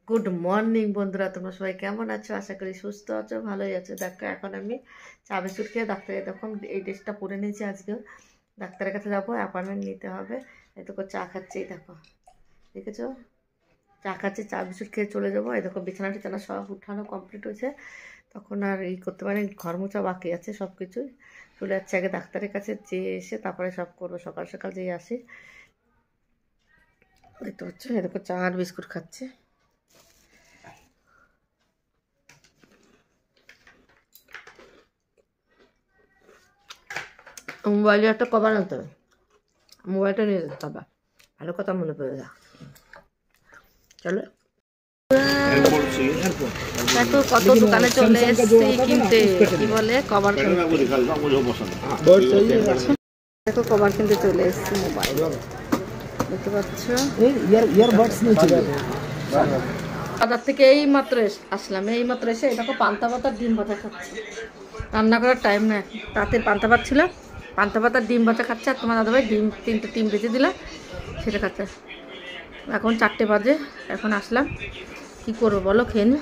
Good morning বন্ধুরা, তোমরা সবাই কেমন আছো? আশা করি সুস্থ আছো, ভালোই আছো। দেখো এখন আমি চা বিস্কুট খেয়ে ডাক্তারের দেখো এই ড্রেসটা পরে নিয়েছি। আজকেও ডাক্তারের কাছে যাবো, অ্যাপয়েন্টমেন্ট নিতে হবে। এই দেখো চা খাচ্ছি, দেখো দেখেছো চা খাচ্ছি, চা বিস্কুট খেয়ে চলে যাবো। এই দেখো বিছানা টিছানা সব উঠানো কমপ্লিট হয়েছে, তখন আর করতে পারি, ঘর মোছা বাকি আছে, সব কিছুই চলে যাচ্ছে আগে ডাক্তারের কাছে, যেয়ে এসে তারপরে সব করবো। সকাল সকাল যেয়ে আসি, দেখতে পাচ্ছ। এই দেখো চা আর বিস্কুট খাচ্ছে। মোবাইলে একটা কভার আনতে হবে, মোবাইলটা নিয়ে যেতে হবে। ভালো কথা মনে পড়ে যা, চলো। দেখো কত দোকানে চলে এসছি কিনতে, কি বলে কভার কিনতে। দেখো কভার কিনতে চলে এসছি, মোবাইল দেখতে পাচ্ছ। বাজার থেকে এই মাত্র আসলাম, এই মাত্র এসে দেখো পান্তা ভাত আর ডিম ভাজা খাচ্ছি। রান্না করার টাইম নাই, রাতের পান্তা ভাত ছিল, পান্তা ভাত আর ডিম ভাজা খাচ্ছে। আর তোমার দাদাভাই তিনটে ডিম ভেজে দিলাম, সেটা খাচ্ছে। এখন 4টে বাজে, এখন আসলাম, কি করবো বলো, খেয়ে নি।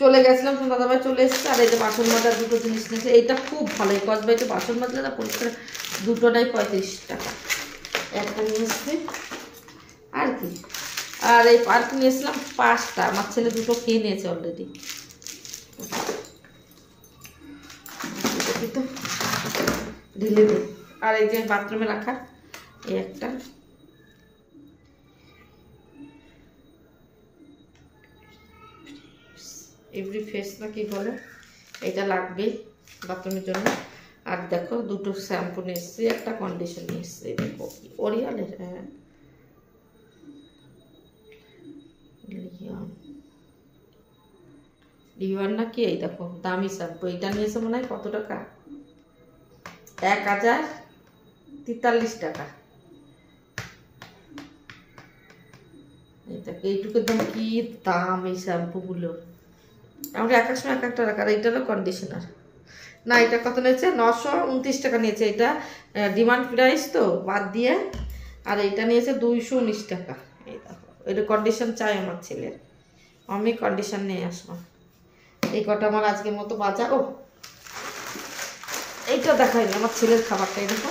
চলে গেছিলাম, তোমার দাদাভাই চলে এসছে। আর এই যে বাসন মাজার দুটো জিনিস নিয়েছে, এইটা খুব ভালো। এই কসবাইতে বাসন মাজলে না পরিষ্কার, দুটোটাই 35 টাকা। একটা নিয়ে এসছি আর কি। আর এই পার্ক নিয়েছিলাম 5টা, আমার ছেলে দুটো খেয়ে নিয়েছে অলরেডি। ঢিলে দিই। আর এই যে বাথরুমে রাখা এই একটা, এভরি ফেস না কি বলে, এটা লাগবে বাথরুমের জন্য। আর দেখো দুটো শ্যাম্পু নিয়ে এসছি, একটা কন্ডিশন নিয়ে এসছি। দেখো ওরিয়ালের, হ্যাঁ লিওয়ার না কি, এই দেখো দামি শ্যাম্পু। এইটা নিয়েছে মনে হয় কত টাকা, 1043 টাকা। এইটুকুর দাম, কি দাম এই শ্যাম্পুগুলো। আমাকে এক এক সময় এক একটা টাকা। আর এইটারও কন্ডিশনার না, এটা কত নিয়েছে, 929 টাকা নিয়েছে। এটা ডিমান্ড প্রাইস তো বাদ দিয়ে। আর এইটা নিয়েছে 219 টাকা। এই দেখো, এটা কন্ডিশন চাই আমার ছেলের, আমি কন্ডিশন নিয়ে আসবো। এই কটা আমার আজকের মতো বাজার। ও এইটা দেখাইনি আমার ছেলের খাবারটা, এই দেখো।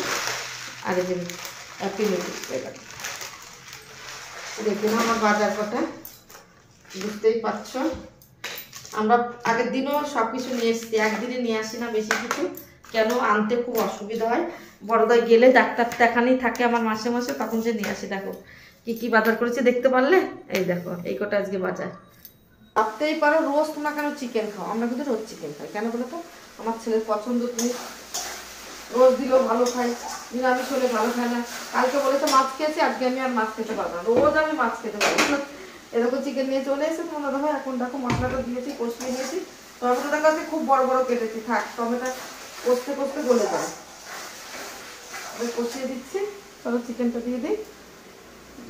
আর এই যে দেখুন আমার বাজার কটা, বুঝতেই পারছো। আমরা আগের দিনও সব কিছু নিয়ে এসছি, একদিনে নিয়ে আসি না বেশি কিছু, কেন আনতে খুব অসুবিধা হয়। বড়দায় গেলে ডাক্তার দেখানেই থাকে আমার মাসে মাসে, তখন যে নিয়ে আসি। দেখো কি কি বাজার করেছে দেখতে পারলে, এই দেখো এই কটা আজকে বাজার। ভাবতেই পারো রোজ তোমরা কেন চিকেন খাও, আমরা কিন্তু রোজ চিকেন খাই। কেন বলো তো, আমার ছেলের পছন্দ জিনিস, রোজ দিলেও ভালো খাই, নিরামিষ হলে ভালো খায় না। কালকে বলেছে মাছ খেয়েছি, আজকে আমি আর মাছ খেতে পারবো না, রোজ আমি মাছ খেতে পারবো না। এরকম চিকেন নিয়ে চলে এসে তোমার দাদা ভাই, এখন দেখো মশলাটা দিয়েছি, কষিয়ে নিয়েছি। টমেটোটা কাছে খুব বড় বড় কেটেছি, থাক টমেটো কষতে কষতে গলে যায়। কষিয়ে দিচ্ছি, চলো চিকেনটা দিয়ে দিই,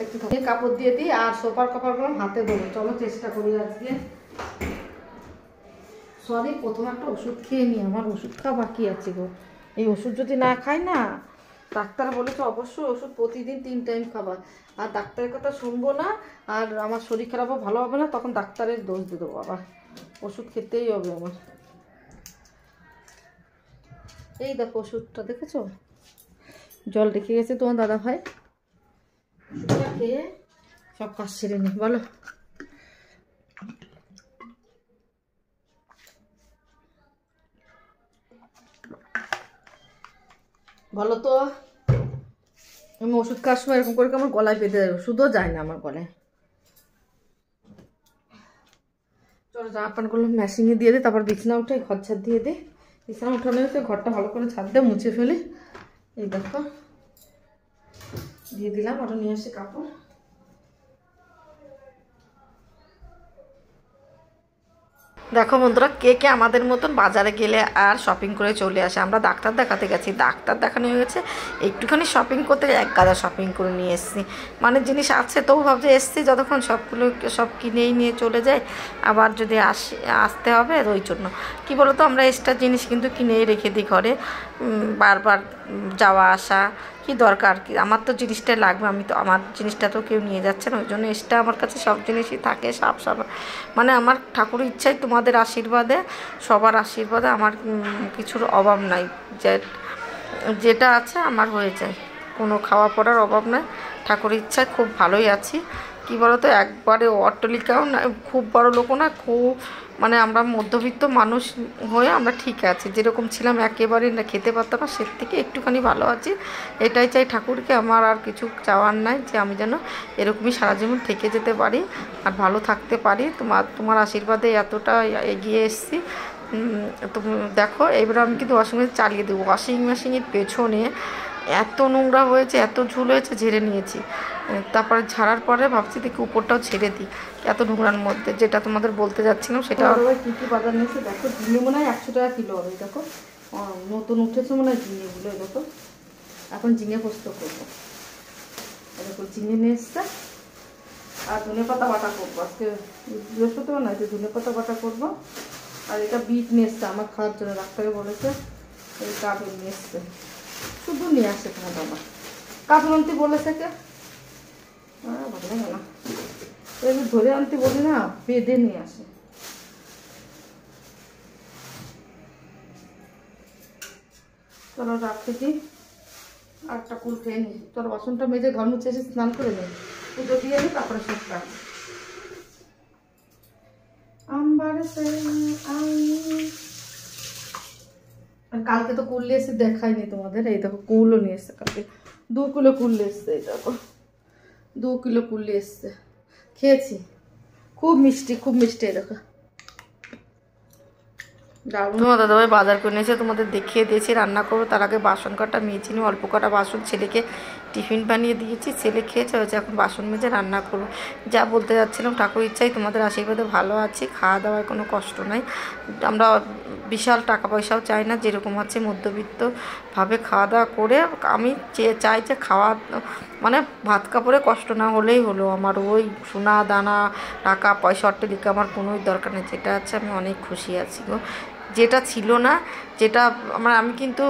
একটু কাপড় দিয়ে দিই। আর সোপার কাপড়গুলো হাতে দেবো, চলো চেষ্টা করি আজকে। সরি, প্রথম একটা ওষুধ খেয়ে নিই, আমার ওষুধ খাওয়া বাকি আছে গো। এই ওষুধ যদি না খাই না, ডাক্তার বলেছে অবশ্যই ওষুধ প্রতিদিন 3 টাইম খাবার। আর ডাক্তারের কথা শুনবো না, আর আমার শরীর খারাপও ভালো হবে না, তখন ডাক্তারের দোষ দিয়ে দেবো আবার। ওষুধ খেতেই হবে আমার। এই দেখো ওষুধটা দেখেছো, জল রেখে গেছে তোমার দাদা ভাই, ওষুধটা খেয়ে সব কাজ সেরে নি। বলো বলো তো, আমি ওষুধ খাওয়ার সময় এরকম করে আমার গলায় বেঁধে যায়, ওষুধও যায় না আমার গলায়। চলো জামা প্যান্টগুলো মেশিনে দিয়ে দিই, তারপর বিছানা উঠে ঘর ছাদ দিয়ে দিই। বিছানা উঠানো হয়েছে, ঘরটা ভালো করে ছাদ দিয়ে মুছে ফেলি। এই দেখো দিয়ে দিলাম, ওটা নিয়ে আসি কাপড়। দেখো বন্ধুরা, কে কে আমাদের মতন বাজারে গেলে আর শপিং করে চলে আসে। আমরা ডাক্তার দেখাতে গেছি, ডাক্তার দেখানো হয়ে গেছে, একটুখানি শপিং করতে এক গাদা শপিং করে নিয়ে এসেছি। মানে জিনিস আছে তবু ভাবছি এসছি যতক্ষণ সবগুলো সব কিনেই নিয়ে চলে যায়, আবার যদি আসতে হবে ওই জন্য। কী বলো তো, আমরা এক্সট্রা জিনিস কিন্তু কিনেই রেখে দিই ঘরে, বারবার যাওয়া আসা কি দরকার, কি আমার তো জিনিসটাই লাগবে, আমি তো আমার জিনিসটা তো কেউ নিয়ে যাচ্ছে না, ওই জন্য এক্সট্রা আমার কাছে সব জিনিসই থাকে সব মানে আমার ঠাকুরের ইচ্ছায়, তোমাদের আশীর্বাদে, সবার আশীর্বাদে আমার কিছুর অভাব নাই, যেটা আছে আমার হয়ে যায়, কোনো খাওয়া পড়ার অভাব নাই, ঠাকুরের ইচ্ছায় খুব ভালোই আছি। কি বলো তো, একবারে অট্টালিকাও না, খুব বড় লোকও না, খুব মানে আমরা মধ্যবিত্ত মানুষ হয়ে আমরা ঠিক আছি, যেরকম ছিলাম একেবারেই না খেতে পারতাম না, সে থেকে একটুখানি ভালো আছি। এটাই চাই ঠাকুরকে, আমার আর কিছু চাওয়ার নাই, যে আমি যেন এরকমই সারা জীবন থেকে যেতে পারি আর ভালো থাকতে পারি। তোমার আশীর্বাদে এতটা এগিয়ে এসেছি। তুমি দেখো, এবার আমি কিন্তু ওয়াশিং মেশিন চালিয়ে দেবো। ওয়াশিং মেশিনের পেছনে এত নোংরা হয়েছে, এত ঝুল হয়েছে, ঝেড়ে নিয়েছি। তারপরে ঝাড়ার পরে ভাবছি দেখি উপরটাও ছেড়ে দিই, এত নোংরার মধ্যে। যেটা তোমাদের বলতে যাচ্ছিলাম সেটা, কী কী বাজার নিয়েছে দেখো। ঝিঙে মনে হয় 100 টাকা কিলো হবে, দেখো নতুন উঠেছে মনে হয় ঝিঙেগুলো, দেখো। এখন ঝিঙে পোস্ত করবো, দেখো ঝিঙে নিয়ে এসছে। আর ধনে পাতা বাটা করবো আজকে, বৃহস্পতিবার না, যে ধনে পাতা বাটা করবো। আর এটা বিট নিয়ে এসছে আমার খাওয়ার জন্য, ডাক্তারে বলেছে। এই কাজল নিয়ে এসছে, শুধু নিয়ে আসে তোমার বাবা। কাজল আনতে বলেছে কে, ভালো লাগে না, ধরে আনতে বলি না, বেঁধে নিয়ে আসে। চলো রাখতে দিই, আর একটা কুল খেয়ে নিই। চলো বাসনটা মেজে ঘর মুছে এসে স্নান করে নিই, পুজো দিয়ে নিই, তারপরে সব কাজ। কালকে তো কুল নিয়ে এসে দেখাইনি তোমাদের, এই দেখো কুলও নিয়ে এসছে কালকে, 2 কিলো কুল নিয়ে এসছে। এই দেখো 2 কিলো কুল নিয়ে এসছে, খেয়েছি, খুব মিষ্টি, খুব মিষ্টি। এই দেখো তোমার দাদাভাই বাজার করে নিয়েছে, তোমাদের দেখিয়ে দিয়েছি। রান্না করবো তার আগে বাসন কাটা মেজে নিয়ে, অল্প কটা বাসন ছেলেকে টিফিন বানিয়ে দিয়েছি, ছেলে খেয়েছে হয়েছে, এখন বাসন মেজে রান্না করবো। যা বলতে যাচ্ছিলাম, ঠাকুর ইচ্ছাই তোমাদের আশীর্বাদে ভালো আছি, খাওয়া দাওয়ায় কোনো কষ্ট নাই। আমরা বিশাল টাকা পয়সাও চাই না, যেরকম আছে মধ্যবিত্তভাবে খাওয়া দাওয়া করে। আমি চাই যে খাওয়া মানে ভাত কাপড়ে কষ্ট না হলেই হলো, আমার ওই সোনা দানা টাকা পয়সা অট্টালিকা আমার কোনোই দরকার নেই। যেটা আছে আমি অনেক খুশি আছি গো। যেটা ছিল না, যেটা আমি কিন্তু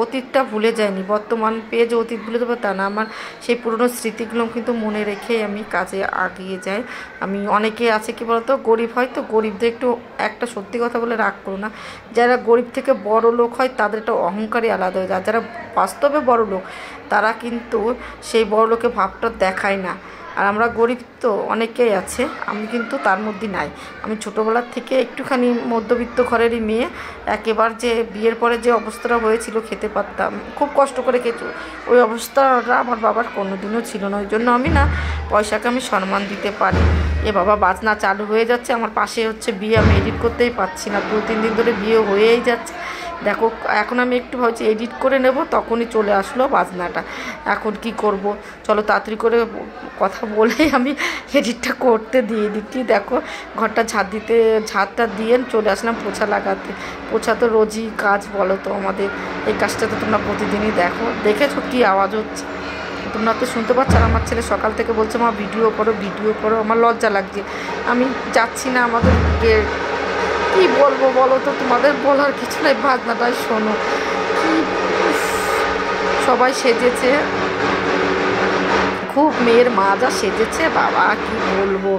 অতীতটা ভুলে যাইনি, বর্তমান পেয়ে যে অতীত ভুলে দেবো তা না, আমার সেই পুরনো স্মৃতিগুলো কিন্তু মনে রেখে আমি কাজে আগিয়ে যাই। আমি অনেকে আছে কি বলতো, গরিব হয় তো, গরিবদের একটু একটা সত্যি কথা বলে রাগ করো না, যারা গরিব থেকে বড় লোক হয় তাদের একটা অহংকারই আলাদা হয়ে যায়। যারা বাস্তবে বড় লোক তারা কিন্তু সেই বড় লোকের ভাবটা দেখায় না। আর আমরা গরিব তো অনেকেই আছে, আমি কিন্তু তার মধ্যে নাই। আমি ছোটোবেলার থেকে একটুখানি মধ্যবিত্ত ঘরেরই মেয়ে, একেবারে যে বিয়ের পরে যে অবস্থাটা হয়েছিল, খেতে পারতাম, খুব কষ্ট করে খেতে, ওই অবস্থাটা আমার বাবার কোনোদিনও ছিল না। ওই জন্য আমি না পয়সাকে আমি সম্মান দিতে পারি। এ বাবা, বাজনা চালু হয়ে যাচ্ছে, আমার পাশে হচ্ছে বিয়ে, আমি এডিট করতেই পারছি না, 2-3 দিন ধরে বিয়ে হয়েই যাচ্ছে। দেখো এখন আমি একটু ভাবছি এডিট করে নেব, তখনই চলে আসলো বাজনাটা। এখন কি করব, চলো তাড়াতাড়ি করে কথা বলেই আমি এডিটটা করতে দিয়ে দিচ্ছি। দেখো ঘরটা ঝাড়টা দিয়ে চলে আসলাম পোছা লাগাতে। পোছা তো রোজই কাজ, বলো তো আমাদের, এই কাজটা তো তোমরা প্রতিদিনই দেখেছো কী আওয়াজ হচ্ছে, তোমরা তো শুনতে পাচ্ছ। আর আমার ছেলে সকাল থেকে বলছে মা ভিডিও করো, আমার লজ্জা লাগছে, আমি যাচ্ছি না। আমাদের কি বলবো বলো তো, তোমাদের বলার কিছু নেই, বাজনাটাই শোনো। কি সবাই সেজেছে, খুব মেয়ের মা যা সেজেছে বাবা, কি বলবো।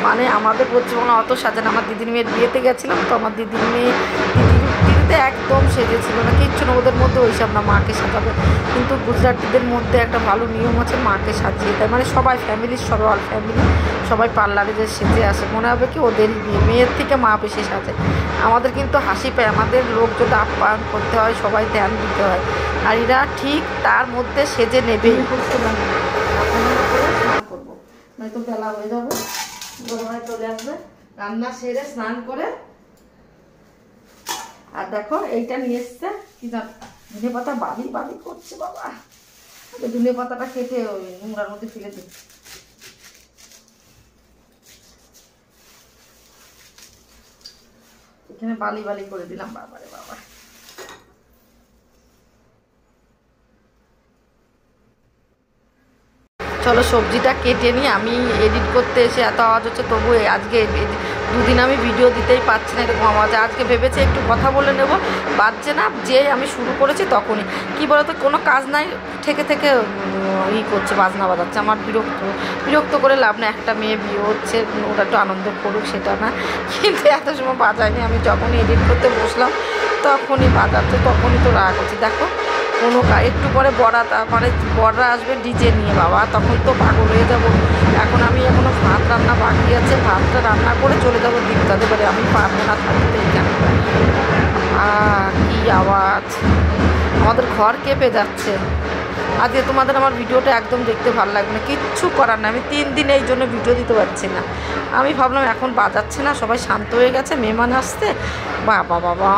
মানে আমাদের বলছে মনে অত সাজানো, আমার দিদির মেয়ের বিয়েতে গেছিলাম তো, আমার দিদিতে একদম সেজেছিল না, কিচ্ছু না, ওদের মধ্যে ওইসব না, মাকে সাজাবে। কিন্তু গুজরাটিদের মধ্যে একটা ভালো নিয়ম আছে, মাকে সাজিয়ে দেয়, মানে সবাই অল ফ্যামিলি সবাই পার্লারে যে সেজে আসে, মনে হবে কি ওদেরই বিয়ে, মেয়ের থেকে মা বেশি সাজে। আমাদের কিন্তু হাসি পায়, আমাদের লোকজন আপ্যায়ন করতে হয়, সবাই ধ্যান দিতে হয়, আর এরা ঠিক তার মধ্যে সেজে নেবেই। করবো নয়তো বেলা হয়ে যাবে, বড় চলে আসবে, রান্না সেরে স্নান করে। আর দেখো এইটা নিয়ে এসছে কি জান, ধনে পাতা বালি করছে বাবা, ধনে পাতাটা কেটে ওই নোংরার মধ্যে ফেলে দিচ্ছে। এখানে বালি বালি করে দিলাম, বাবারে বাবা। চলো সবজিটা কেটে নিই, আমি এডিট করতে এসে এত আওয়াজ হচ্ছে, তবু আজকে দুদিন আমি ভিডিও দিতেই পারছি না, এরকম আওয়াজ। আজকে ভেবেছি একটু কথা বলে নেব, বাজছে না, যে আমি শুরু করেছি তখনই কী বলতো, কোনো কাজ নাই, থেকে থেকে করছে, বাজনা বাজাচ্ছে। আমার বিরক্ত করে লাভ না, একটা মেয়ে বিয়ে হচ্ছে, ওরা একটু আনন্দ করুক সেটা না, কিন্তু এত সময় বাজায়নি। আমি যখনই এডিট করতে বসলাম তখনই বাজাচ্ছে, তখনই তো রাগ হচ্ছে। দেখো কোনো একটু পরে মানে বড়রা আসবে ডিজে নিয়ে, বাবা তখন তো পাগল হয়ে যাবো। এখন আমি এখনও ভাত রান্না বাকি আছে, ভাতটা রান্না করে চলে যাবো দীপদাদের বাড়ি। আমি পারবো না থাকতে এখানে। কি আওয়াজ, আমাদের ঘর কেঁপে যাচ্ছে। আজকে তোমাদের আমার ভিডিওটা একদম দেখতে ভালো লাগবে না, কিচ্ছু করার না। আমি 3 দিন এই জন্য ভিডিও দিতে পারছি না। আমি ভাবলাম এখন বাজাচ্ছে না, সবাই শান্ত হয়ে গেছে, মেহমান আসছে। বাবা বাবা,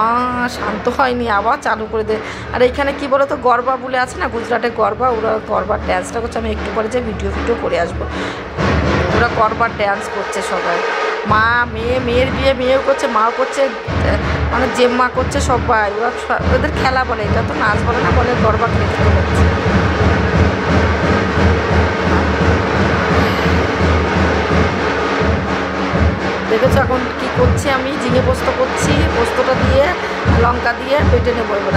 শান্ত হয়নি, আবার চালু করে দে। আর এইখানে কি বলো তো, গরবা বলে আছে না, গুজরাটে গরবা, ওরা গরবার ড্যান্সটা করছে। আমি একটু পরে যে ভিডিও করে আসবো। ওরা গরবার ড্যান্স করছে সবাই, মা মেয়ের বিয়ে মেয়েও করছে, মাও করছে, মানে জেম্মা করছে সবাই। ওদের খেলা বলে, এটা তো নাচ বলে না, বলে গরবা খেলতে হচ্ছে। দেখেছো এখন কি করছি, আমি ঝিঙে পোস্ত করছি, পোস্তটা দিয়ে লঙ্কা দিয়ে বেটে নেবো এবার।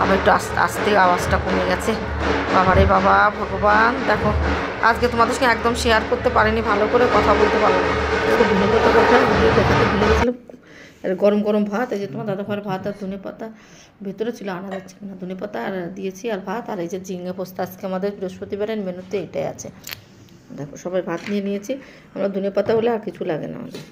আবার একটু আস্তে আওয়াজটা কমে গেছে, বাবারে বাবা ভগবান। দেখো আজকে তোমাদের সঙ্গে একদম শেয়ার করতে পারিনি, ভালো করে কথা বলতে পারবো না। ধনে পাতা কথা দেখাতে ভুলে গেছিলাম। গরম গরম ভাত, এই যে তোমার দাদাভাইয়ের ভাত আর ধনে পাতা ভেতরে ছিল, আনা যাচ্ছে না। ধনে পাতা আর দিয়েছি, আর ভাত, আর এই যে ঝিঙে পোস্ত। আজকে আমাদের বৃহস্পতিবারের মেনুতে এটাই আছে। দেখো সবাই ভাত নিয়ে নিয়েছি আমরা, ধনে পাতা হলে আর কিছু লাগে না আমাদের।